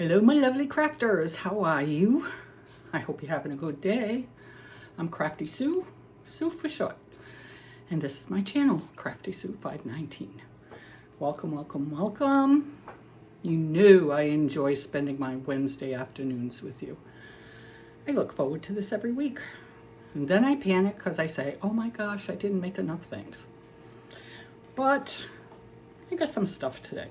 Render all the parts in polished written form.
Hello, my lovely crafters. How are you? I hope you're having a good day. I'm Crafty Sue, Sue for short. And this is my channel, Crafty Sue 519. Welcome, welcome, welcome. You know I enjoy spending my Wednesday afternoons with you. I look forward to this every week. And then I panic because I say, oh my gosh, I didn't make enough things. But I got some stuff today.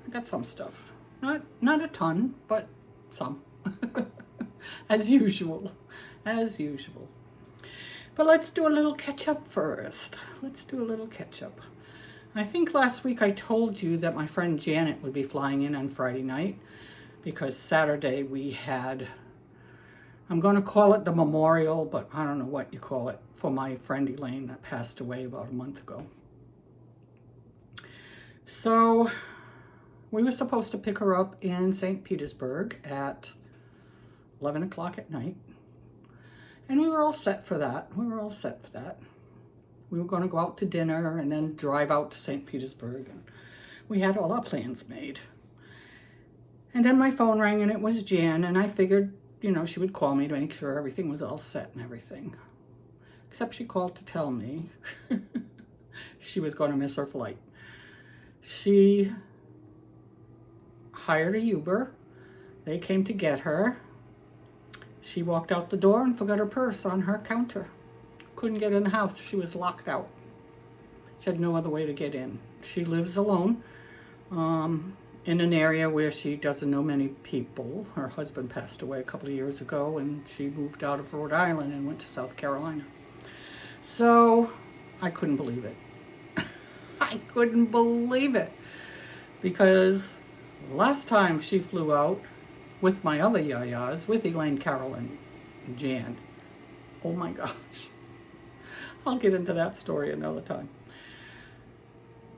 I got some stuff. Not a ton, but some. As usual. As usual. But let's do a little catch up first. Let's do a little catch up. I think last week I told you that my friend Janet would be flying in on Friday night because Saturday we had, I'm going to call it the memorial, but I don't know what you call it, for my friend Elaine that passed away about a month ago. So we were supposed to pick her up in St. Petersburg at 11 o'clock at night. And we were all set for that. We were going to go out to dinner and then drive out to St. Petersburg. And we had all our plans made. And then my phone rang and it was Jan. And I figured, you know, she would call me to make sure everything was all set and everything. Except she called to tell me she was going to miss her flight. She hired a Uber. They came to get her. She walked out the door and forgot her purse on her counter. Couldn't get in the house. She was locked out. She had no other way to get in. She lives alone in an area where she doesn't know many people. Her husband passed away a couple of years ago and she moved out of Rhode Island and went to South Carolina. So I couldn't believe it. I couldn't believe it because last time she flew out with my other yayas, with Elaine, Carol, and Jan. Oh my gosh. I'll get into that story another time.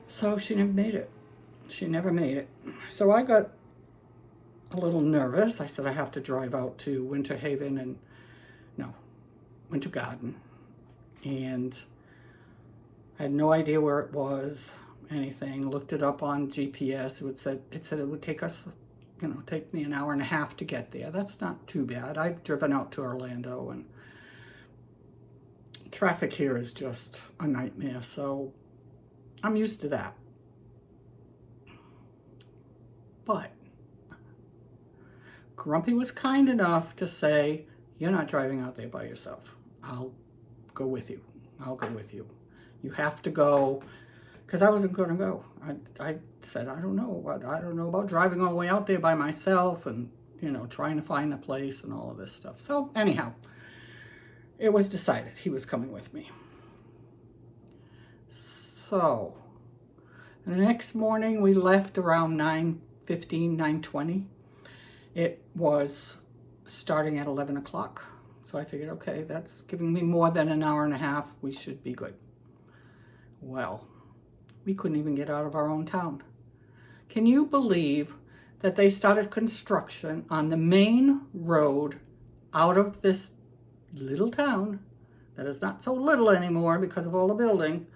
So she never made it. She never made it. So I got a little nervous. I said I have to drive out to Winter Garden. And I had no idea where it was. Anything, looked it up on GPS. It said it would take us, take me an hour and a half to get there. That's not too bad. I've driven out to Orlando and traffic here is just a nightmare, so I'm used to that. But Grumpy was kind enough to say, you're not driving out there by yourself. I'll go with you. I'll go with you. You have to go. Because I wasn't going to go. I said, I don't know about driving all the way out there by myself and, trying to find a place and all of this stuff. So anyhow, it was decided he was coming with me. So the next morning we left around 9:15, 9:20. It was starting at 11 o'clock. So I figured, okay, that's giving me more than an hour and a half. We should be good. Well, we couldn't even get out of our own town. Can you believe that they started construction on the main road out of this little town that is not so little anymore because of all the building,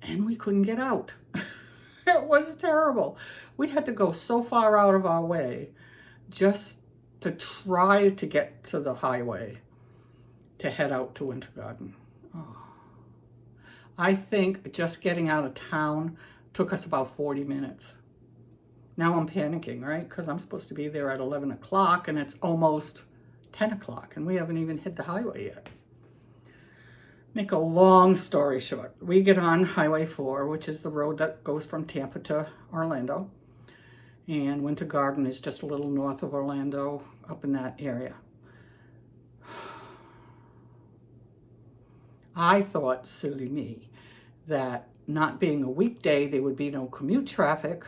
and we couldn't get out? It was terrible. We had to go so far out of our way just to try to get to the highway to head out to Winter Garden. Oh. I think just getting out of town took us about 40 minutes. Now I'm panicking, right? Because I'm supposed to be there at 11 o'clock and it's almost 10 o'clock and we haven't even hit the highway yet. Make a long story short, we get on Highway 4, which is the road that goes from Tampa to Orlando. And Winter Garden is just a little north of Orlando, up in that area. I thought, silly me, that not being a weekday, there would be no commute traffic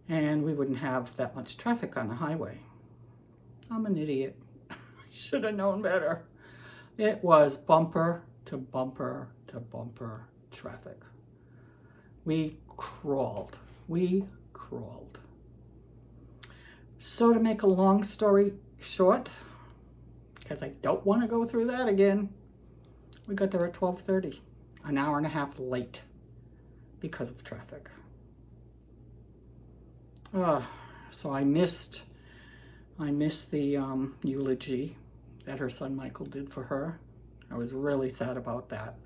and we wouldn't have that much traffic on the highway. I'm an idiot. I should have known better. It was bumper to bumper to bumper traffic. We crawled. So to make a long story short, because I don't want to go through that again, we got there at 12:30, an hour and a half late because of traffic. So I missed the eulogy that her son Michael did for her. I was really sad about that.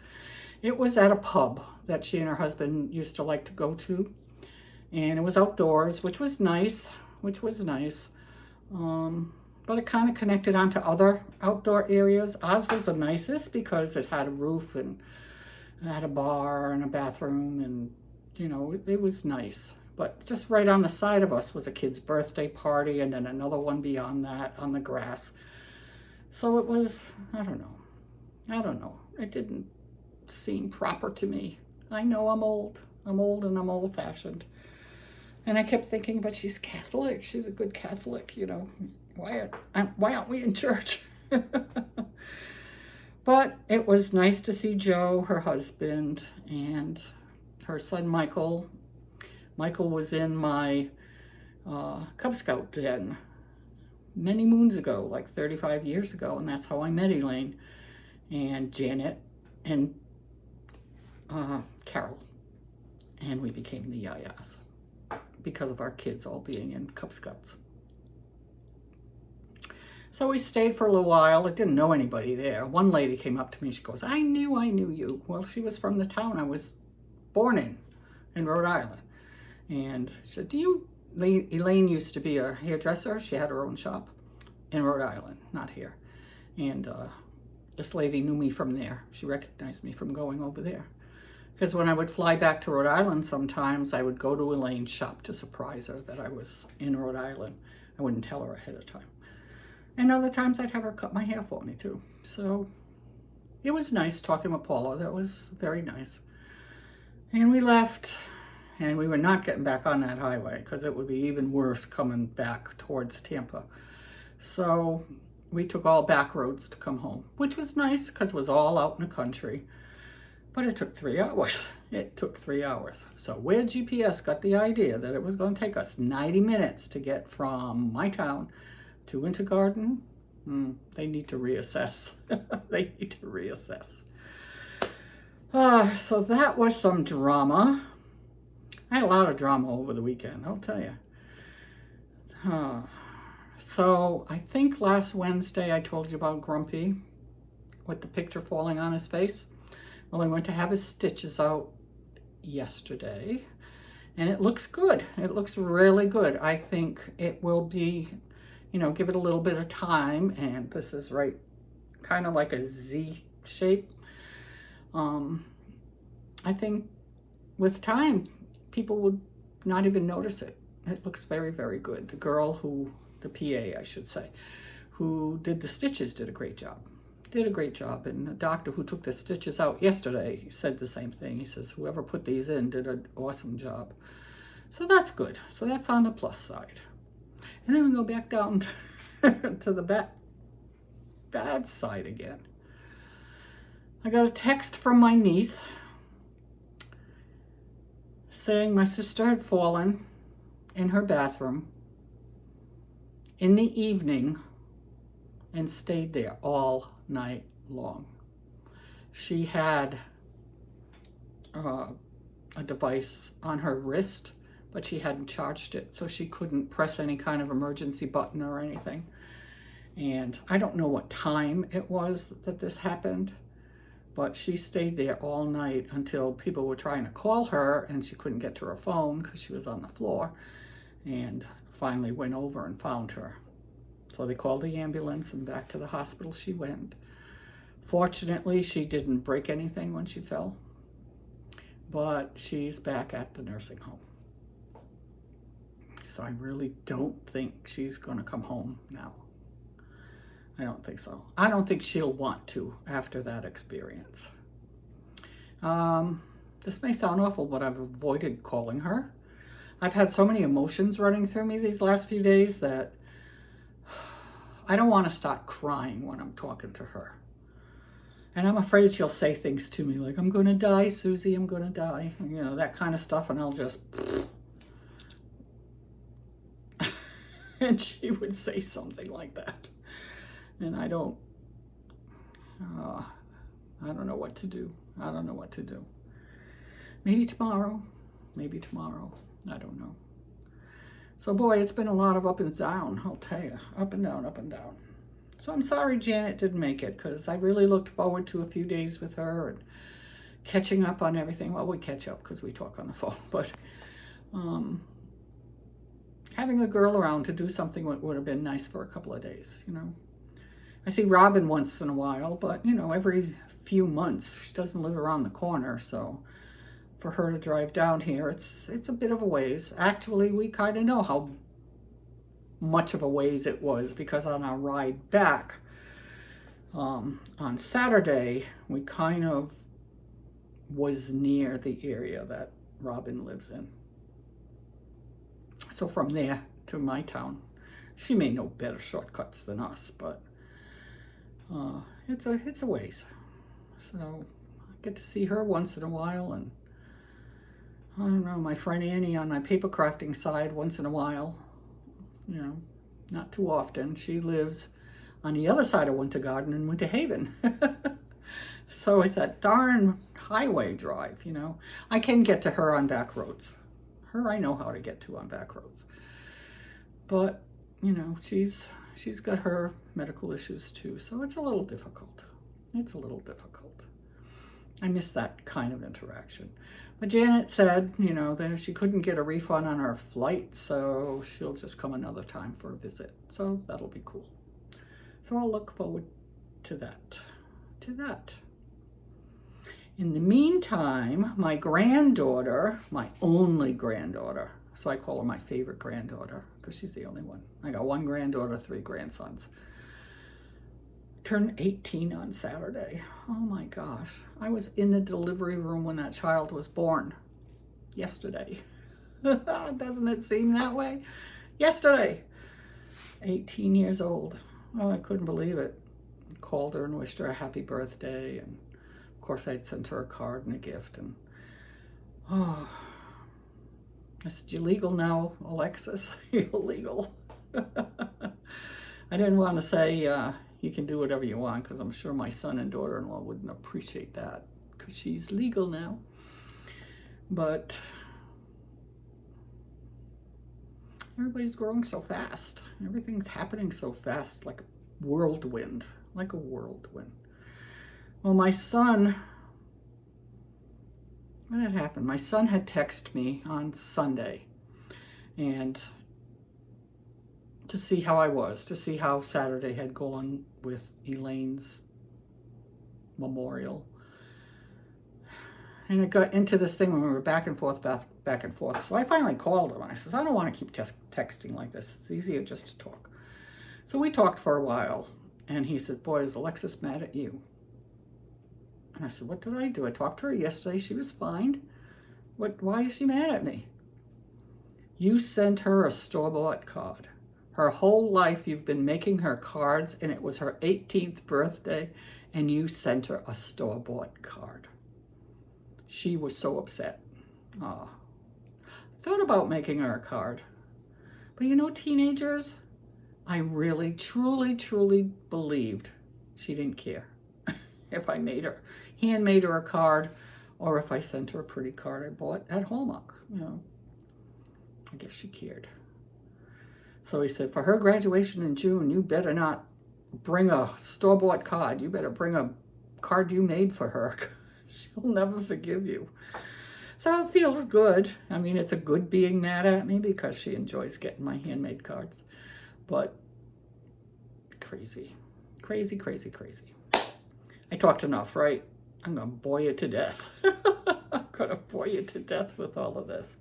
It was at a pub that she and her husband used to like to go to, and it was outdoors, which was nice, but it kind of connected onto other outdoor areas. Ours was the nicest because it had a roof and it had a bar and a bathroom, and you know, it was nice. But just right on the side of us was a kid's birthday party, and then another one beyond that on the grass. So it was, I don't know. It didn't seem proper to me. I know I'm old and I'm old-fashioned. And I kept thinking, but she's Catholic. She's a good Catholic, you know. Why aren't we in church? But it was nice to see Joe, her husband, and her son Michael. Michael was in my Cub Scout den many moons ago, like 35 years ago, and that's how I met Elaine and Janet and Carol. And we became the Yayas because of our kids all being in Cub Scouts. So we stayed for a little while. I didn't know anybody there. One lady came up to me. She goes, I knew you. Well, she was from the town I was born in Rhode Island. And she said, Elaine used to be a hairdresser. She had her own shop in Rhode Island, not here. And this lady knew me from there. She recognized me from going over there. Because when I would fly back to Rhode Island sometimes, I would go to Elaine's shop to surprise her that I was in Rhode Island. I wouldn't tell her ahead of time. And other times I'd have her cut my hair for me too. So it was nice talking with Paula. That was very nice. And we left, and we were not getting back on that highway because it would be even worse coming back towards Tampa. So we took all back roads to come home, which was nice because it was all out in the country. But it took 3 hours. It took 3 hours. So where GPS got the idea that it was going to take us 90 minutes to get from my town to Winter Garden, they need to reassess. They need to reassess. So that was some drama. I had a lot of drama over the weekend, I'll tell you. So I think last Wednesday I told you about Grumpy with the picture falling on his face. Well, I went to have his stitches out yesterday, and it looks good. It looks really good. I think it will be, you know, give it a little bit of time, and this is right, kind of like a Z shape. I think with time, people would not even notice it. It looks very, very good. The girl the PA, I should say, who did the stitches did a great job. And the doctor who took the stitches out yesterday said the same thing. He says, whoever put these in did an awesome job. So that's good. So that's on the plus side. And then we go back down to the bad side again. I got a text from my niece saying my sister had fallen in her bathroom in the evening and stayed there all night long. She had a device on her wrist, but she hadn't charged it, so she couldn't press any kind of emergency button or anything. And I don't know what time it was that this happened, but she stayed there all night until people were trying to call her, and she couldn't get to her phone because she was on the floor, and finally went over and found her. So they called the ambulance, and back to the hospital she went. Fortunately, she didn't break anything when she fell, but she's back at the nursing home. So I really don't think she's going to come home now. I don't think so. I don't think she'll want to after that experience. This may sound awful, but I've avoided calling her. I've had so many emotions running through me these last few days that I don't want to start crying when I'm talking to her. And I'm afraid she'll say things to me like, I'm going to die, Susie, I'm going to die. You know, that kind of stuff. And I'll just... and she would say something like that. And I don't know what to do. I don't know what to do. Maybe tomorrow. I don't know. So boy, it's been a lot of up and down, I'll tell you. Up and down, up and down. So I'm sorry Janet didn't make it, because I really looked forward to a few days with her and catching up on everything. Well, we catch up because we talk on the phone, but having a girl around to do something would have been nice for a couple of days, you know. I see Robin once in a while, but, you know, every few months. She doesn't live around the corner, so for her to drive down here, it's a bit of a ways. Actually, we kind of know how much of a ways it was, because on our ride back on Saturday, we kind of was near the area that Robin lives in. So from there to my town, she may know better shortcuts than us, but it's a ways. So I get to see her once in a while, and I don't know, my friend Annie on my paper crafting side once in a while, you know, not too often. She lives on the other side of Winter Garden in Winter Haven. So it's that darn highway drive, you know. I can get to her on back roads. Her I know how to get to on back roads. But, you know, she's got her medical issues too, so it's a little difficult. It's a little difficult. I miss that kind of interaction. But Janet said, you know, that she couldn't get a refund on her flight, so she'll just come another time for a visit. So that'll be cool. So I'll look forward to that. In the meantime, my granddaughter, my only granddaughter, so I call her my favorite granddaughter because she's the only one. I got one granddaughter, 3 grandsons. Turned 18 on Saturday. Oh my gosh. I was in the delivery room when that child was born yesterday. Doesn't it seem that way? Yesterday. 18 years old. Oh, I couldn't believe it. I called her and wished her a happy birthday, and of course I'd sent her a card and a gift, and oh, I said, "You legal now, Alexis?" You're legal. I didn't want to say you can do whatever you want, because I'm sure my son and daughter-in-law wouldn't appreciate that, because she's legal now. But everybody's growing so fast. Everything's happening so fast, like a whirlwind, Well, my son, what had happened? My son had texted me on Sunday, and to see how I was, to see how Saturday had gone with Elaine's memorial. And it got into this thing when we were back and forth. So I finally called him, and I said, I don't want to keep texting like this. It's easier just to talk. So we talked for a while, and he said, "Boy, is Alexis mad at you?" And I said, "What did I do? I talked to her yesterday. She was fine. Why is she mad at me?" "You sent her a store-bought card. Her whole life you've been making her cards, and it was her 18th birthday, and you sent her a store-bought card." She was so upset. Oh, thought about making her a card. But you know, teenagers, I really, truly believed she didn't care if I handmade her a card, or if I sent her a pretty card I bought at Hallmark. You know, I guess she cared. So he said, for her graduation in June, you better not bring a store-bought card. You better bring a card you made for her. She'll never forgive you. So it feels good. I mean, it's a good being mad at me, because she enjoys getting my handmade cards. But crazy. I talked enough, right? I'm going to bore you to death. I'm going to bore you to death with all of this.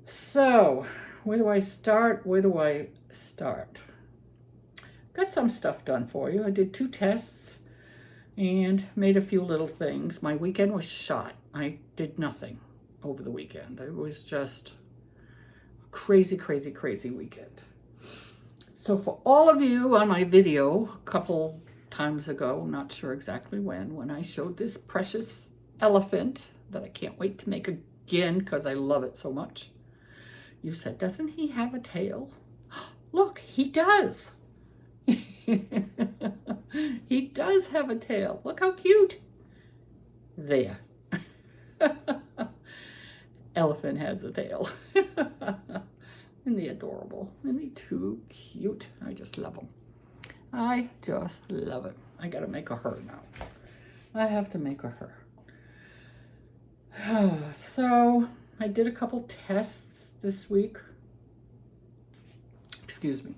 So, where do I start? Got some stuff done for you. I did 2 tests and made a few little things. My weekend was shot. I did nothing over the weekend. It was just a crazy weekend. So for all of you on my video a couple times ago, I'm not sure exactly when I showed this precious elephant that I can't wait to make again because I love it so much, you said, doesn't he have a tail? Look, he does. He does have a tail. Look how cute. There. Elephant has a tail. Isn't he adorable? Isn't he too cute? I just love him. I just love it. I gotta make a her now. I have to make a her. So I did a couple tests this week. Excuse me.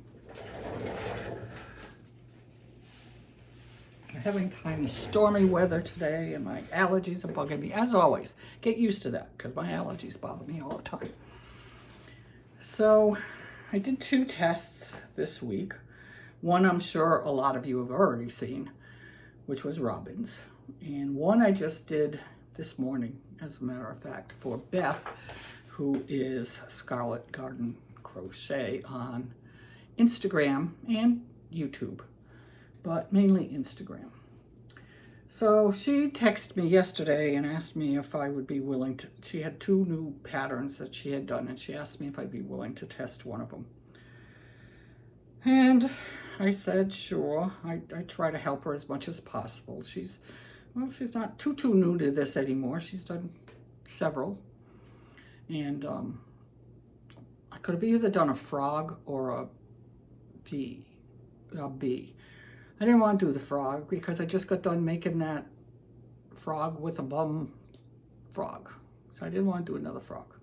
I'm having kind of stormy weather today and my allergies are bugging me. As always, get used to that because my allergies bother me all the time. So I did 2 tests this week. One I'm sure a lot of you have already seen, which was robins. And one I just did this morning, as a matter of fact, for Beth, who is ScarletGardenCrochet on Instagram and YouTube, but mainly Instagram. So she texted me yesterday and asked me if I would be willing to, she had 2 new patterns that she had done, and she asked me if I'd be willing to test one of them. And I said, sure. I try to help her as much as possible. She's not too new to this anymore. She's done several. And I could have either done a frog or a bee. I didn't want to do the frog because I just got done making that frog with a bum frog. So I didn't want to do another frog.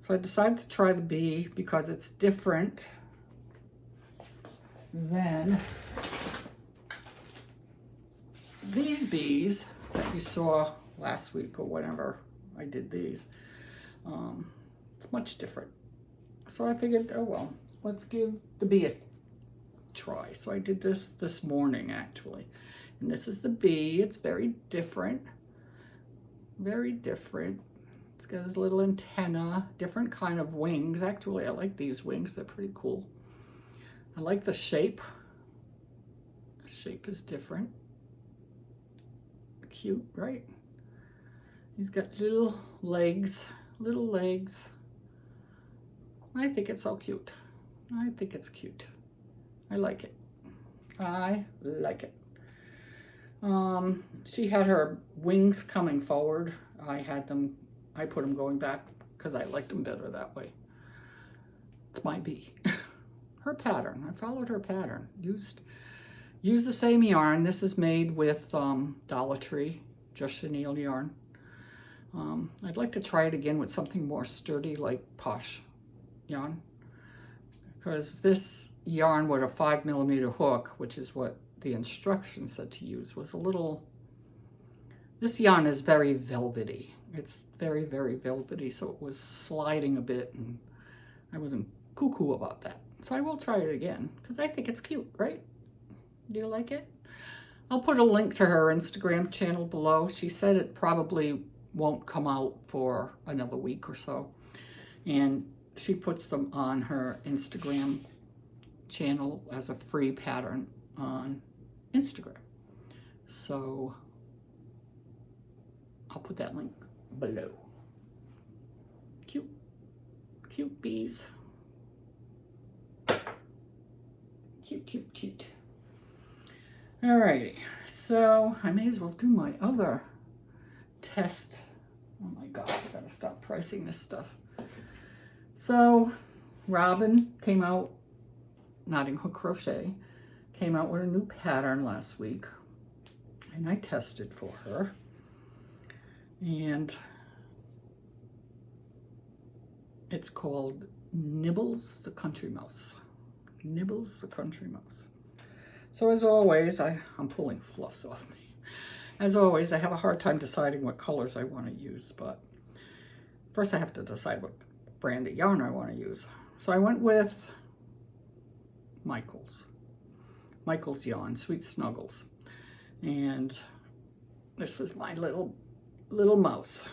So I decided to try the bee because it's different than these bees that you saw last week or whenever I did these. It's much different. So I figured, oh well, let's give the bee a try. So I did this morning actually. And this is the bee. It's very different. Very different. It's got this little antenna, different kind of wings. Actually, I like these wings. They're pretty cool. I like the shape. The shape is different. Cute, right? He's got little legs. I think it's so cute. I think it's cute. I like it. I like it. She had her wings coming forward. I put them going back because I liked them better that way. It's my bee. Her pattern. I followed her pattern. Used the same yarn. This is made with Dollar Tree, just chenille yarn. I'd like to try it again with something more sturdy like Posh yarn, because this yarn with a 5mm hook, which is what the instructions said to use, was a little, this yarn is very velvety. It's very, very velvety, so it was sliding a bit, and I wasn't cuckoo about that. So I will try it again, because I think it's cute, right? Do you like it? I'll put a link to her Instagram channel below. She said it probably won't come out for another week or so, and she puts them on her Instagram channel as a free pattern on Instagram. So I'll put that link below. Cute, cute bees. Cute, cute, cute. Alrighty, so I may as well do my other test. Oh my God, I gotta stop pricing this stuff. So Robin came out, KnorttingHookCrochet, came out with a new pattern last week, and I tested for her. And it's called Nibbles the Country Mouse. Nibbles the Country Mouse. So as always, I'm pulling fluffs off me. As always, I have a hard time deciding what colors I want to use, but first I have to decide what brand of yarn I want to use. So I went with Michael's yarn, Sweet Snuggles. And this was my little mouse.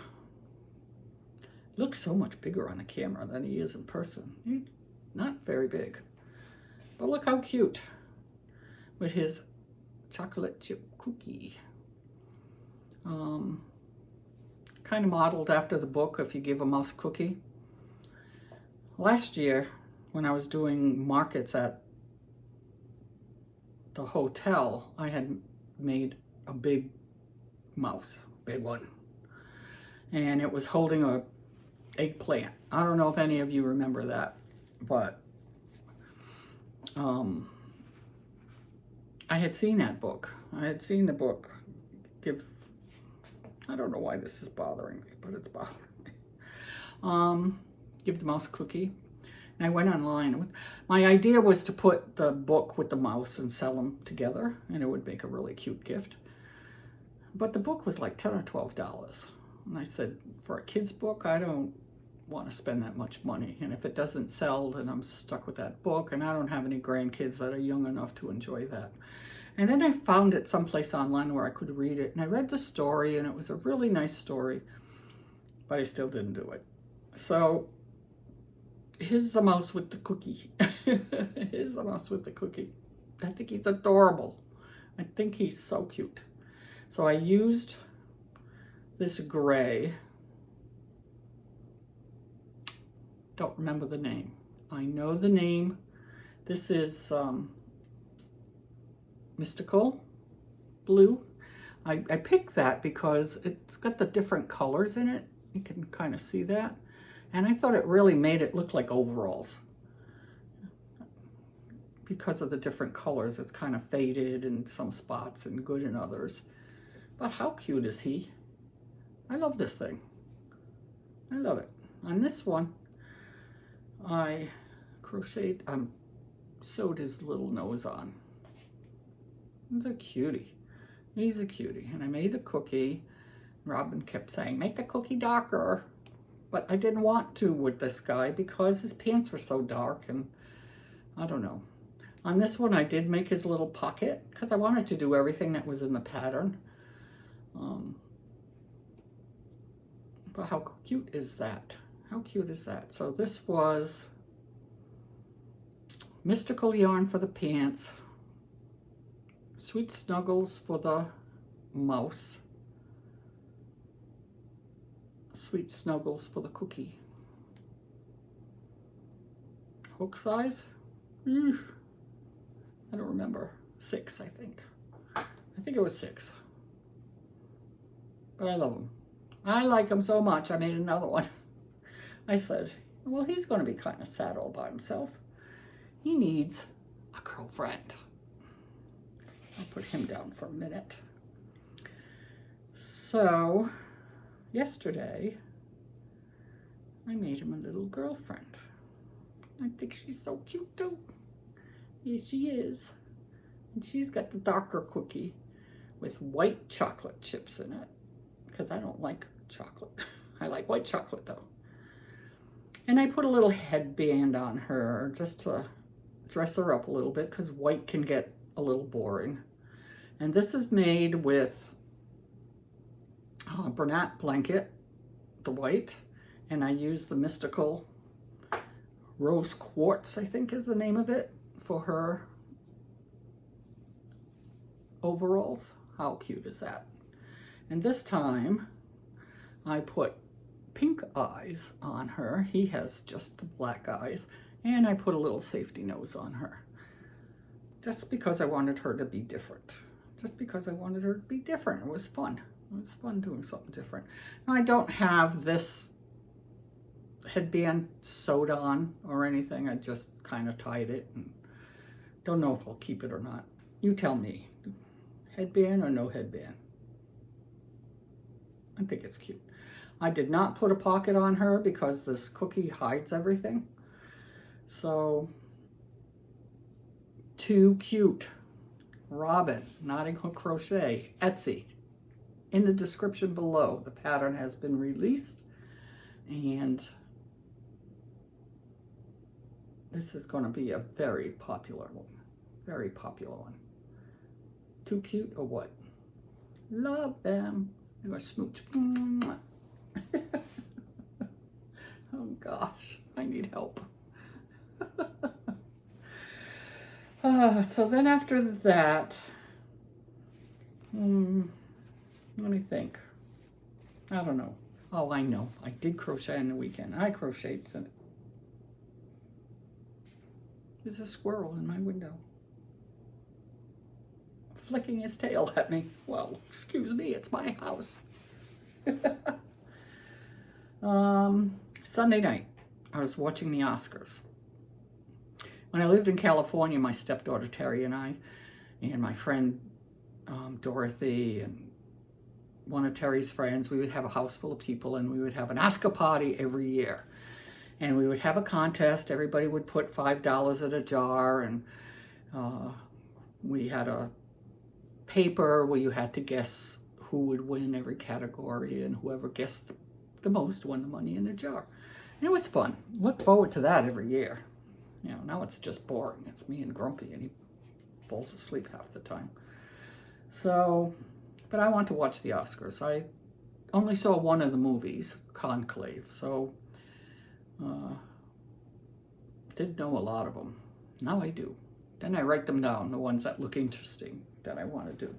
Looks so much bigger on the camera than he is in person. He's not very big. But look how cute with his chocolate chip cookie. Kind of modeled after the book, If You Give a Mouse Cookie. Last year, when I was doing markets at the hotel, I had made a big mouse, big one. And it was holding a eggplant. I don't know if any of you remember that. But I had seen that book. I had seen the book give, I don't know why this is bothering me, but it's bothering me. Give the mouse a cookie. And I went online. My idea was to put the book with the mouse and sell them together, and it would make a really cute gift. But the book was like $10 or $12. And I said, for a kid's book, I don't want to spend that much money. And if it doesn't sell, then I'm stuck with that book. And I don't have any grandkids that are young enough to enjoy that. And then I found it someplace online where I could read it. And I read the story, and it was a really nice story. But I still didn't do it. So here's the mouse with the cookie. Here's the mouse with the cookie. I think he's adorable. I think he's so cute. So I used this gray. Don't remember the name. I know the name. This is Mystical Blue. I picked that because it's got the different colors in it. You can kind of see that. And I thought it really made it look like overalls. Because of the different colors, it's kind of faded in some spots and good in others. But how cute is he? I love this thing. I love it. On this one, I crocheted, sewed his little nose on. He's a cutie. He's a cutie. And I made the cookie. Robin kept saying, make the cookie darker. But I didn't want to with this guy because his pants were so dark, and I don't know. On this one, I did make his little pocket because I wanted to do everything that was in the pattern. But how cute is that? How cute is that? So this was Mystical Yarn for the pants, Sweet Snuggles for the mouse, Sweet Snuggles for the cookie. Hook size? I don't remember. 6, I think. I think it was 6. But I love them. I like them so much, I made another one. I said, well, he's going to be kind of sad all by himself. He needs a girlfriend. I'll put him down for a minute. So, yesterday, I made him a little girlfriend. I think she's so cute too. Yes, she is. And she's got the darker cookie with white chocolate chips in it. Because I don't like chocolate. I like white chocolate though. And I put a little headband on her just to dress her up a little bit because white can get a little boring. And this is made with Bernat blanket, the white, and I use the Mystical Rose Quartz, I think is the name of it, for her overalls. How cute is that? And this time I put pink eyes on her. He has just the black eyes. And I put a little safety nose on her. Just because I wanted her to be different. Just because I wanted her to be different. It was fun. It was fun doing something different. Now, I don't have this headband sewed on or anything. I just kind of tied it and don't know if I'll keep it or not. You tell me. Headband or no headband? I think it's cute. I did not put a pocket on her because this cookie hides everything. So, too cute. Robin, KnorttingHookCrochet, Etsy. In the description below, the pattern has been released, and this is going to be a very popular one. Very popular one. Too cute or what? Love them. I'm going to smooch. Oh gosh, I need help. So then after that, let me think. I don't know. Oh, I know. I did crochet on the weekend. I crocheted. There's a squirrel in my window, flicking his tail at me. Well, excuse me, it's my house. Sunday night, I was watching the Oscars. When I lived in California, my stepdaughter Terry and I, and my friend Dorothy, and one of Terry's friends, we would have a house full of people, and we would have an Oscar party every year. And we would have a contest. Everybody would put $5 in a jar, and we had a paper where you had to guess who would win every category, and whoever guessed the most won the money in the jar. And it was fun. Look forward to that every year. You know, now it's just boring. It's me and Grumpy, and he falls asleep half the time. So, but I want to watch the Oscars. I only saw one of the movies, Conclave, so didn't know a lot of them. Now I do. Then I write them down, the ones that look interesting that I want to do.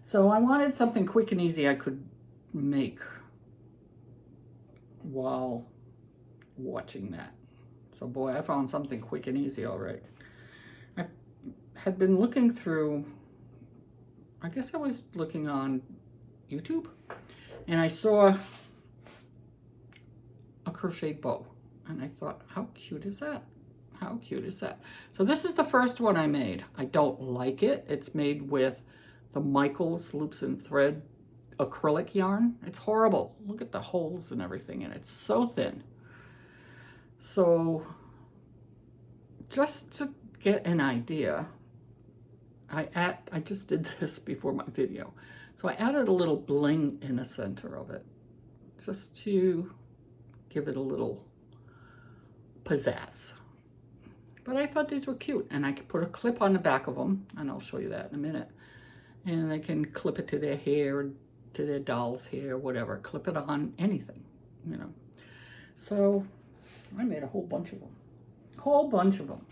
So I wanted something quick and easy I could make while watching that. So boy, I found something quick and easy, all right. I had been looking through, I guess I was looking on YouTube, and I saw a crochet bow, and I thought, how cute is that? How cute is that? So this is the first one I made. I don't like it. It's made with the Michaels Loops and Thread acrylic yarn. It's horrible. Look at the holes and everything, and it's so thin. So just to get an idea, I just did this before my video. So I added a little bling in the center of it, just to give it a little pizzazz. But I thought these were cute, and I could put a clip on the back of them, and I'll show you that in a minute. And they can clip it to their hair, to their doll's hair, whatever. Clip it on anything, you know. So I made a whole bunch of them. Whole bunch of them.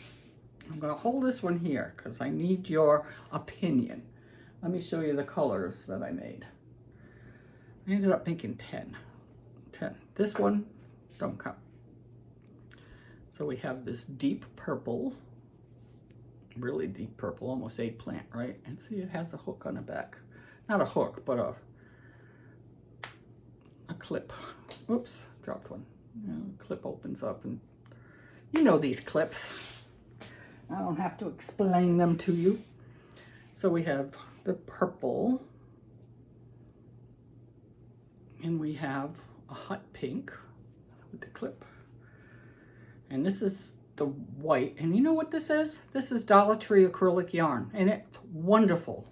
I'm going to hold this one here because I need your opinion. Let me show you the colors that I made. I ended up making 10. This one, don't count. So we have this deep purple, really deep purple, almost eggplant, right? And see, it has a hook on the back. Not a hook, but a clip. Oops, dropped one. You know, clip opens up, and you know these clips. I don't have to explain them to you. So we have the purple, and we have a hot pink with the clip. And this is the white, and you know what this is? This is Dollar Tree acrylic yarn, and it's wonderful.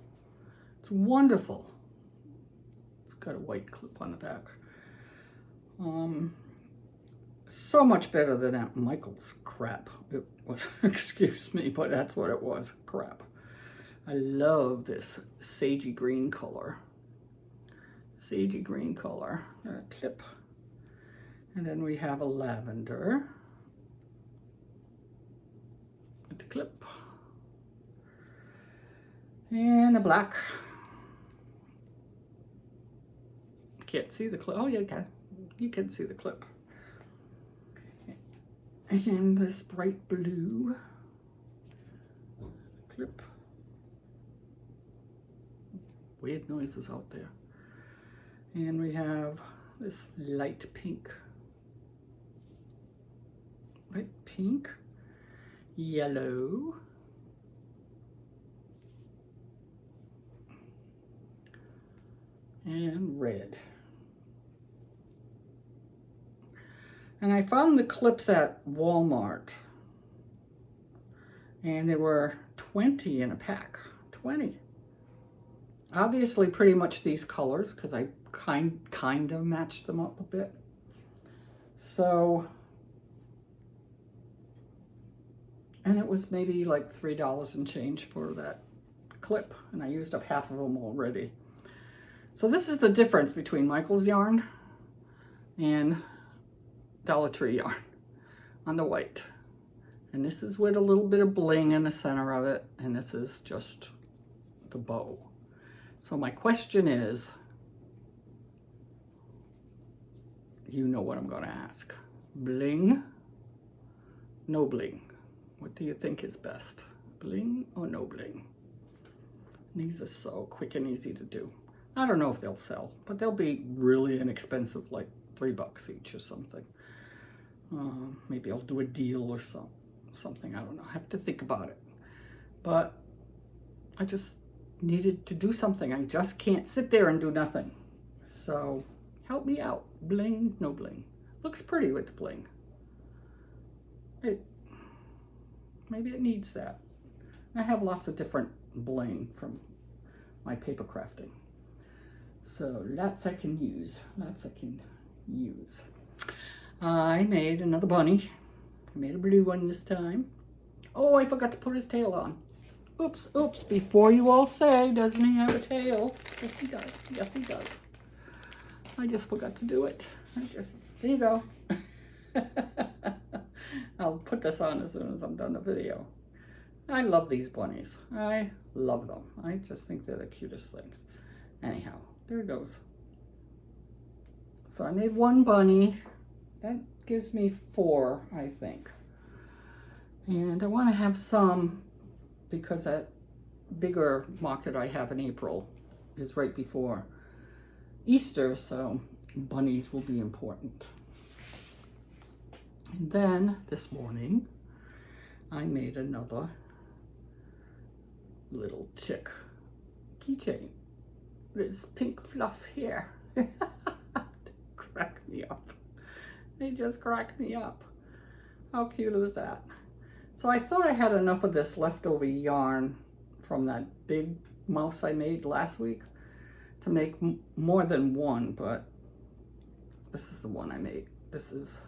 It's wonderful. It's got a white clip on the back. So much better than that Michaels crap. It was, excuse me, but that's what it was, crap. I love this sagey green color. Sagey green color, clip. And then we have a lavender. With the clip. And a black. Can't see the clip. Oh, yeah, you can see the clip. And this bright blue clip. Weird noises out there. And we have this light pink. Light pink. Yellow. And red. And I found the clips at Walmart, and there were 20 in a pack. 20. Obviously pretty much these colors, because I kind of matched them up a bit. So, and it was maybe like $3 and change for that clip, and I used up half of them already. So this is the difference between Michaels yarn and Dollar Tree yarn on the white. And this is with a little bit of bling in the center of it, and this is just the bow. So my question is, you know what I'm going to ask. Bling, no bling. What do you think is best? Bling or no bling? These are so quick and easy to do. I don't know if they'll sell, but they'll be really inexpensive, like $3 each or something. Maybe I'll do a deal or something. something. I don't know. I have to think about it. But I just needed to do something. I just can't sit there and do nothing. So help me out. Bling, no bling. Looks pretty with the bling. Maybe it needs that. I have lots of different bling from my paper crafting. So lots I can use. Lots I can use. I made another bunny. I made a blue one this time. Oh, I forgot to put his tail on. Oops, oops. Before you all say, doesn't he have a tail? Yes, he does. Yes, he does. I just forgot to do it. There you go. I'll put this on as soon as I'm done the video. I love these bunnies. I love them. I just think they're the cutest things. Anyhow, there it goes. So I made one bunny. That gives me 4, I think. And I want to have some because that bigger market I have in April is right before Easter, so bunnies will be important. And then this morning I made another little chick keychain. This pink fluff here. Crack me up. They just crack me up. How cute is that? So I thought I had enough of this leftover yarn from that big mouse I made last week to make more than one, but this is the one I made. This is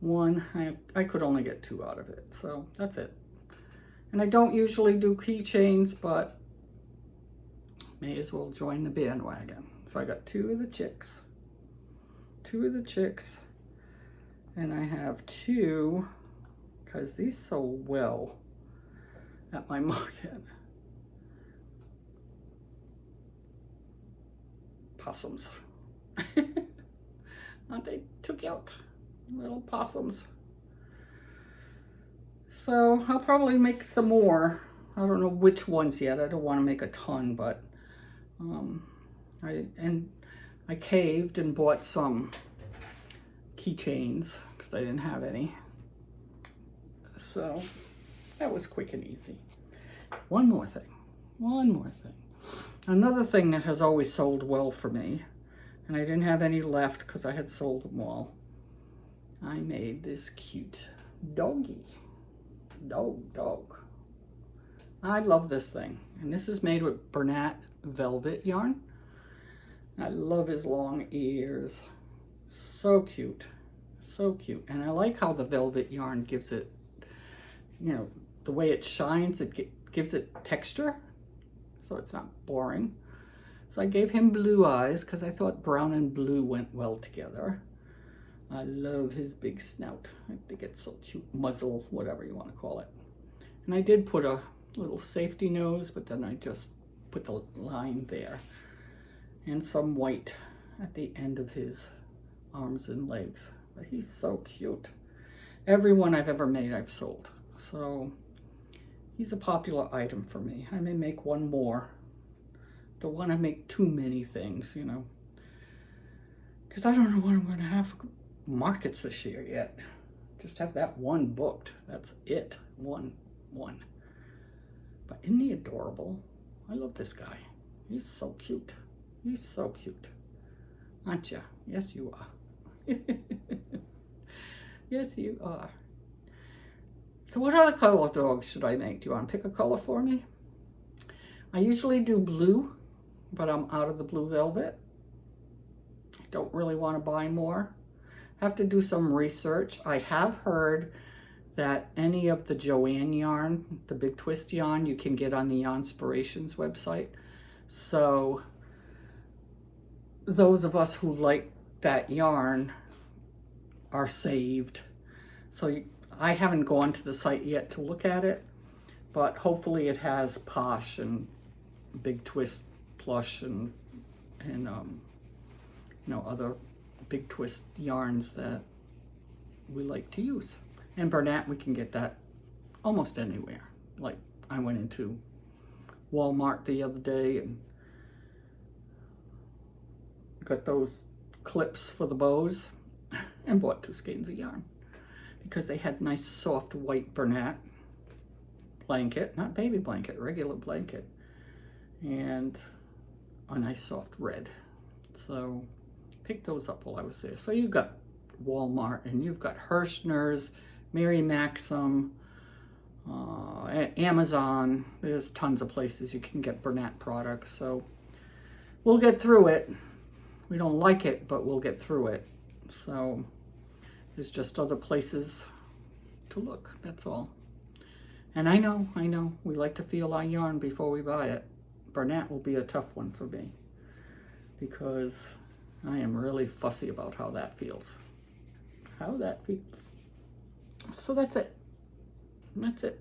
one. I could only get 2 out of it, so that's it. And I don't usually do keychains, but may as well join the bandwagon. So I got 2 of the chicks. 2 of the chicks. And I have 2, because these sold well at my market. Possums. Aren't they too cute? Little possums. So I'll probably make some more. I don't know which ones yet. I don't want to make a ton, but I caved and bought some keychains because I didn't have any. So that was quick and easy. One more thing. Another thing that has always sold well for me, and I didn't have any left because I had sold them all. I made this cute doggy. Dog. I love this thing. And this is made with Bernat velvet yarn. I love his long ears. So cute. So cute. And I like how the velvet yarn gives it, you know, the way it shines, it gives it texture. So it's not boring. So I gave him blue eyes because I thought brown and blue went well together. I love his big snout. I think it's so cute. Muzzle, whatever you want to call it. And I did put a little safety nose, but then I just put the line there. And some white at the end of his arms and legs. But he's so cute. Every one I've ever made I've sold. So he's a popular item for me. I may make one more. Don't want to make too many things, you know. Because I don't know what I'm going to have for markets this year yet. Just have that one booked. That's it. One. But isn't he adorable? I love this guy. He's so cute. He's so cute. Aren't you? Yes, you are. Yes, you are. So what other color of dogs should I make? Do you want to pick a color for me? I usually do blue, but I'm out of the blue velvet. I don't really want to buy more. I have to do some research. I have heard that any of the Joanne yarn, the big twist yarn, you can get on the Yarnspirations website. So those of us who like that yarn are saved. So I haven't gone to the site yet to look at it, but hopefully it has Posh and Big Twist Plush and you know, other big twist yarns that we like to use. And Bernat, we can get that almost anywhere. Like I went into Walmart the other day and got those clips for the bows and bought 2 skeins of yarn because they had nice soft white Bernat blanket, not baby blanket, regular blanket, and a nice soft red. So picked those up while I was there. So you've got Walmart and you've got Hirschner's, Mary Maxim, Amazon. There's tons of places you can get Bernat products. So we'll get through it. We don't like it, but we'll get through it. So there's just other places to look, that's all. And I know, we like to feel our yarn before we buy it. Bernat will be a tough one for me because I am really fussy about how that feels. So that's it. That's it.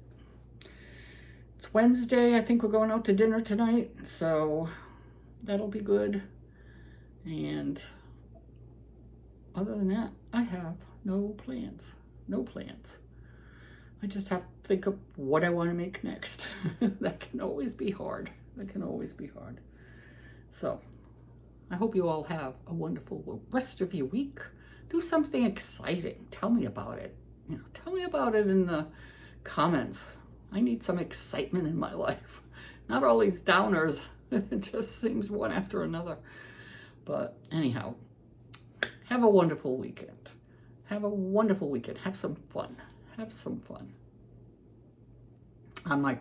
It's Wednesday. I think we're going out to dinner tonight, so that'll be good. And other than that, I have no plans. No plans. I just have to think of what I want to make next. That can always be hard. That can always be hard. So I hope you all have a wonderful rest of your week. Do something exciting. Tell me about it. You know, tell me about it in the comments. I need some excitement in my life. Not all these downers. It just seems one after another. But anyhow, have a wonderful weekend. Have a wonderful weekend. Have some fun. Have some fun. On my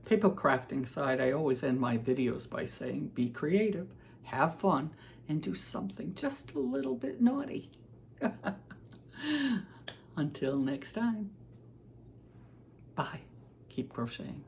paper crafting side, I always end my videos by saying, be creative, have fun, and do something just a little bit naughty. Until next time. Bye. Keep crocheting.